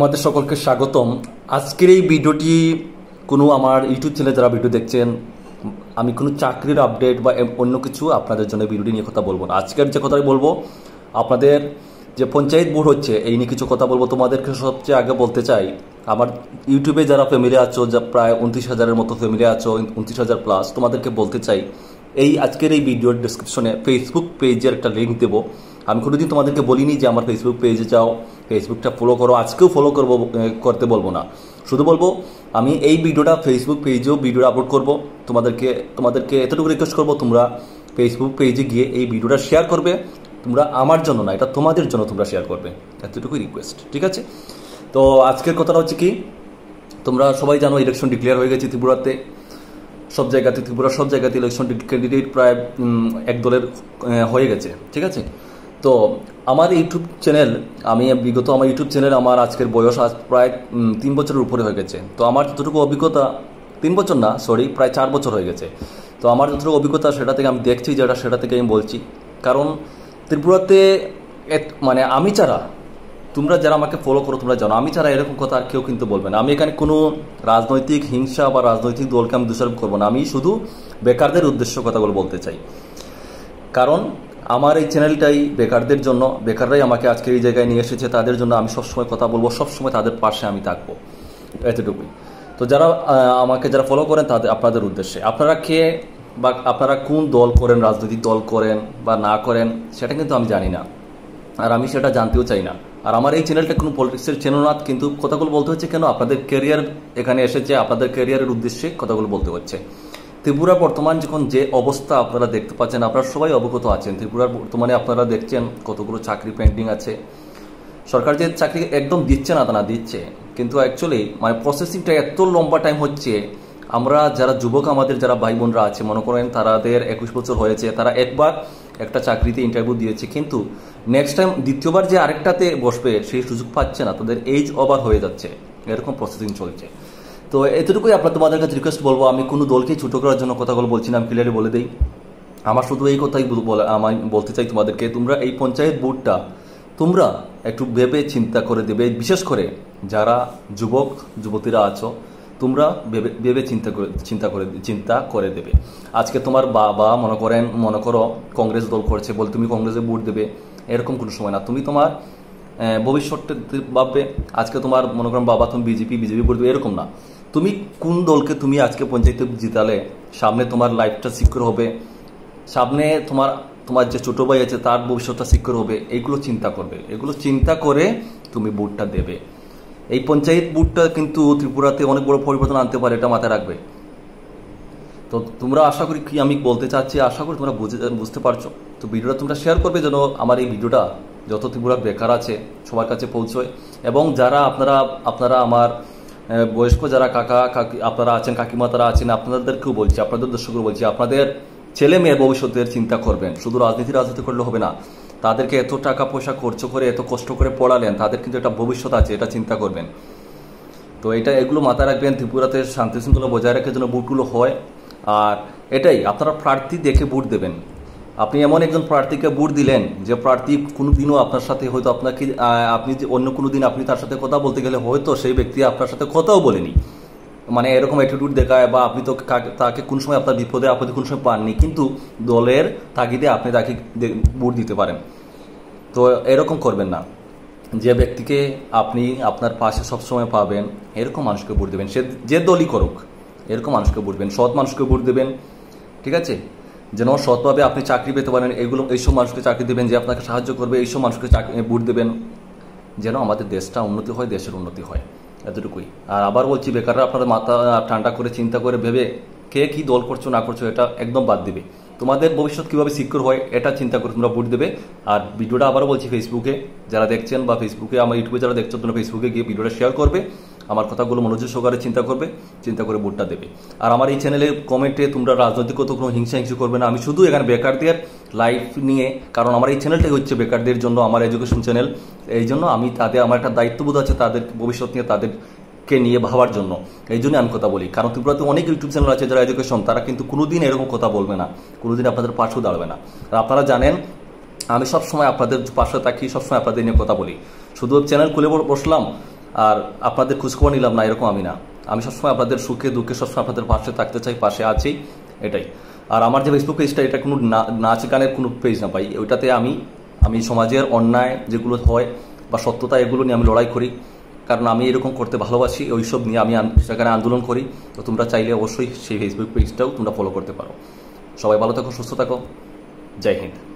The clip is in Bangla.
আমাদের সকলকে স্বাগতম। আজকের এই ভিডিওটি কোনো আমার ইউটিউব চ্যানেলে যারা ভিডিও দেখছেন, আমি কোনো চাকরির আপডেট বা অন্য কিছু আপনাদের জন্য ভিডিওটি নিয়ে কথা বলবো না। আজকের যে কথাই বলবো, আপনাদের যে পঞ্চায়েত বোর্ড হচ্ছে এই নিয়ে কিছু কথা বলবো। তোমাদেরকে সবচেয়ে আগে বলতে চাই, আমার ইউটিউবে যারা ফ্যামিলি আছো, যা প্রায় 29,000-এর মতো ফ্যামিলি আছো, 29,000 প্লাস, তোমাদেরকে বলতে চাই এই আজকের এই ভিডিওর ডিসক্রিপশনে ফেসবুক পেজের একটা লিঙ্ক দেবো। আমি কোনোদিন তোমাদেরকে বলিনি যে আমার ফেসবুক পেজে যাও, ফেসবুকটা ফলো করো। আজকেও ফলো করতে বলবো না, শুধু বলবো আমি এই ভিডিওটা ফেসবুক পেজেও ভিডিওটা আপলোড করবো। তোমাদেরকে এতটুকু রিকোয়েস্ট করবো, তোমরা ফেসবুক পেজে গিয়ে এই ভিডিওটা শেয়ার করবে। তোমরা আমার জন্য না, এটা তোমাদের জন্য তোমরা শেয়ার করবে, এতটুকুই রিকোয়েস্ট, ঠিক আছে? তো আজকের কথাটা হচ্ছে কি, তোমরা সবাই জানো ইলেকশন ডিক্লেয়ার হয়ে গেছে ত্রিপুরাতে। ত্রিপুরার সব জায়গাতে ইলেকশন ক্যান্ডিডেট প্রায় এক দলের হয়ে গেছে, ঠিক আছে? তো আমার ইউটিউব চ্যানেল, আমার ইউটিউব চ্যানেল, আমার আজকের বয়স আজ প্রায় 3 বছরের উপরে হয়ে গেছে। তো আমার যতটুকু অভিজ্ঞতা, 3 বছর না, প্রায় 4 বছর হয়ে গেছে। তো আমার যতটুকু অভিজ্ঞতা সেটা থেকে আমি দেখছি, সেটা থেকে আমি বলছি। কারণ ত্রিপুরাতে মানে আমি ছাড়া, তোমরা যারা আমাকে ফলো করো তোমরা জানো, আমি ছাড়া এরকম কথা আর কেউ কিন্তু বলবে না। আমি এখানে কোনো রাজনৈতিক হিংসা বা রাজনৈতিক দলকে আমি দোষারোপ করবো না। আমি শুধু বেকারদের উদ্দেশ্য কথাগুলো বলতে চাই। কারণ আমার এই চ্যানেলটাই বেকারদের জন্য, বেকাররাই আমাকে আজকে এই জায়গায় নিয়ে এসেছে, তাদের জন্য আমি সবসময় কথা বলবো, সবসময় তাদের পাশে আমি থাকবো, এতটুকুই। তো যারা ফলো করেন তাদের, আপনাদের উদ্দেশ্যে, আপনারা কে বা আপনারা কোন দল করেন, রাজনৈতিক দল করেন বা না করেন সেটা কিন্তু আমি জানি না, আর আমি সেটা জানতেও চাই না। আর আমার এই চ্যানেলটা কোনো পলিটিক্সের চ্যানেল না, কিন্তু কথাগুলো বলতে হচ্ছে কেন, আপনাদের ক্যারিয়ার এখানে এসেছে, আপনাদের ক্যারিয়ারের উদ্দেশ্যে কথাগুলো বলতে হচ্ছে। ত্রিপুরা বর্তমান যখন যে অবস্থা আপনারা দেখতে পাচ্ছেন, আপনারা সবাই অবগত আছেন। ত্রিপুরার বর্তমানে আপনারা দেখছেন কতগুলো চাকরি পেন্ডিং আছে। সরকার যে চাকরি একদম দিচ্ছে না তা না, দিচ্ছে, কিন্তু অ্যাকচুয়ালি মানে প্রসেসিংটা এত লম্বা টাইম হচ্ছে। আমরা যারা যুবক, আমাদের যারা ভাই বোনরা আছে, মনে করেন তাদের 21 বছর হয়েছে, তারা একবার একটা চাকরিতে ইন্টারভিউ দিয়েছে, কিন্তু নেক্সট টাইম দ্বিতীয়বার যে আরেকটাতে বসবে সেই সুযোগ পাচ্ছে না, তাদের এজ ওভার হয়ে যাচ্ছে, এরকম প্রসেসিং চলছে। তো এতটুকুই তোমাদের কাছে রিকোয়েস্ট বলবো। আমি কোনো দলকে ছোটো করার জন্য কথাগুলো বলছি না, আমি ক্লিয়ারলি বলে দিই। আমার শুধু এই কথাই আমি বলতে চাই তোমাদেরকে, তোমরা এই পঞ্চায়েত বোর্ডটা তোমরা একটু ভেবে চিন্তা করে দেবে। বিশেষ করে যারা যুবতীরা আছো, তোমরা ভেবে চিন্তা করে দেবে। আজকে তোমার বাবা মনে করো কংগ্রেস দল করছে, বলে তুমি কংগ্রেসে ভোট দেবে, এরকম কোনো সময় না। তুমি তোমার ভবিষ্যৎটা ভাববে। আজকে তোমার মনে করেন বাবা তুমি বিজেপি ভোট দেবে, এরকম না। তুমি কোন দলকে তুমি আজকে পঞ্চায়েতে জিতালে সামনে তোমার লাইফটা সিকিউর হবে, সামনে তোমার যে ছোট ভাই আছে তার ভবিষ্যৎটা সিকিউর হবে, এইগুলো চিন্তা করবে। এগুলো চিন্তা করে তুমি ভোটটা দেবে। এই পঞ্চায়েত ভোটটা কিন্তু ত্রিপুরাতে অনেক বড় পরিবর্তন আনতে পারে, এটা মাথায় রাখবে। তো তোমরা আশা করি, কি আমি বলতে চাচ্ছি, আশা করি তোমরা বুঝতে পারছো। তো ভিডিওটা তোমরা শেয়ার করবে যেন আমার এই ভিডিওটা যত ত্রিপুরা বেকার আছে সবার কাছে পৌঁছয়। এবং যারা আপনারা আমার বয়স্ক যারা আপনারা আছেন, কাকিমা তারা আছেন, আপনাদেরকেও বলছি, আপনাদের দর্শকও বলছি, আপনাদের ছেলে মেয়ের ভবিষ্যতের চিন্তা করবেন। শুধু রাজনীতি করলে হবে না, তাদেরকে এত টাকা পয়সা খরচ করে এত কষ্ট করে পড়ালেন, তাদের কিন্তু একটা ভবিষ্যৎ আছে, এটা চিন্তা করবেন। তো এগুলো মাথায় রাখবেন। ত্রিপুরাতে শান্তি শৃঙ্খলা বজায় রাখার জন্য ভোটগুলো হয়। আর এটাই, আপনারা প্রার্থী দেখে ভোট দেবেন। আপনি এমন একজন প্রার্থীকে ভোট দিলেন যে প্রার্থী কোনোদিনও আপনার সাথে, হয়তো আপনি অন্য কোনো দিন আপনি তার সাথে কথা বলতে গেলে হয়তো সেই ব্যক্তি আপনার সাথে কথাও বলেনি, মানে এরকম অ্যাটিটিউড দেখায়, বা আপনি তো তাকে কোন সময় আপনার বিপদে আপদে কোন সময় পাননি, কিন্তু দলের তাগিদে আপনি তাকে ভোট দিতে পারেন। তো এরকম করবেন না। যে ব্যক্তিকে আপনি আপনার পাশে সবসময় পাবেন, এরকম মানুষকে ভোট দেবেন। সে যে দলই করুক, এরকম মানুষকে ভোট দেবেন। সৎ মানুষকে ভোট দেবেন, ঠিক আছে? যেন সৎভাবে আপনি চাকরি পেতে পারেন, এইসব মানুষকে চাকরি দেবেন, যে আপনাকে সাহায্য করবে, এইসব মানুষকে ভোট দেবেন, যেন আমাদের দেশটা উন্নতি হয়, দেশের উন্নতি হয়, এতটুকুই। আর আবার বলছি, বেকাররা আপনাদের মাথা ঠান্ডা করে চিন্তা করে ভেবে কে কি দল করছো না করছো এটা একদম বাদ দিবে। তোমাদের ভবিষ্যৎ কীভাবে সিকিউর হয় এটা চিন্তা করে তোমরা ভোট দেবে। আর ভিডিওটা আবারও বলছি, ফেসবুকে যারা দেখছেন বা ফেসবুকে আমার ইউটিউবে যারা দেখছো, তোমরা ফেসবুকে গিয়ে ভিডিওটা শেয়ার করবে, আমার কথাগুলো মনোযোগ সহকারে চিন্তা করে ভোটটা দেবে। আর আমার এই চ্যানেলে কমেন্টে তোমরা রাজনৈতিক কোনো হিংসা করবে না। আমি শুধু এখানে বেকারদের লাইফ নিয়ে, কারণ আমার এই চ্যানেলটাই হচ্ছে বেকারদের জন্য, আমার এডুকেশন চ্যানেল। এই জন্য আমার একটা দায়িত্ববোধ আছে তাদের ভবিষ্যৎ নিয়ে, তাদেরকে নিয়ে ভাবার জন্য। এই জন্য আমি কথা বলি, কারণ ত্রিপুরাতে অনেক ইউটিউব চ্যানেল আছে যারা এডুকেশন, তারা কিন্তু কোনোদিন এরকম কথা বলবে না, কোনোদিন আপনাদের পাশেও দাঁড়াবে না। আর আপনারা জানেন আমি সবসময় আপনাদের পাশে থাকি, সবসময় আপনাদের নিয়ে কথা বলি। শুধু চ্যানেল খুলে বসলাম, আর আপনাদের খোঁজখবর নিলাম না, এরকম আমি না। আমি সবসময় আপনাদের সুখে দুঃখে সবসময় আপনাদের পাশে থাকতে চাই, পাশে আছি, এটাই। আর আমার যে ফেসবুক পেজটা, এটা কোনো নাচ গানের কোনো পেজ না ভাই। ওইটাতে আমি সমাজের অন্যায় যেগুলো হয় বা সত্যতা, এগুলো নিয়ে আমি লড়াই করি, কারণ আমি এরকম করতে ভালোবাসি। ওইসব নিয়ে আমি সেখানে আন্দোলন করি। তো তোমরা চাইলে অবশ্যই সেই ফেসবুক পেজটাও তোমরা ফলো করতে পারো। সবাই ভালো থাকো, সুস্থ থাকো। জয় হিন্দ।